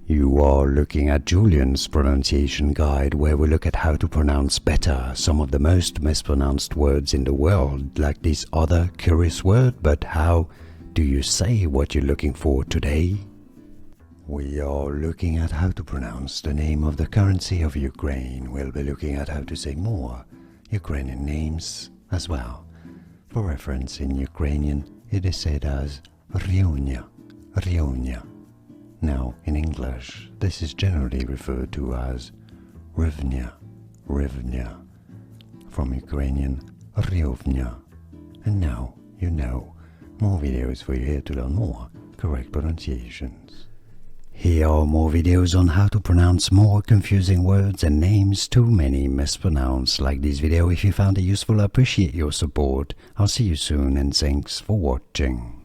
You are looking at Julian's pronunciation guide, where we look at how to pronounce better some of the most mispronounced words in the world, like this other curious word. But how do you say what you're looking for today? We are looking at how to pronounce the name of the currency of Ukraine. We'll be looking at how to say more Ukrainian names as well. For reference, in Ukrainian it is said as Hryvnia, Hryvnia. Now, in English, this is generally referred to as Hryvnia, Hryvnia, from Ukrainian Hryvnia. And now you know. More videos for you here to learn more correct pronunciations. Here are more videos on how to pronounce more confusing words and names too many mispronounced. Like this video if you found it useful. I appreciate your support. I'll see you soon and thanks for watching.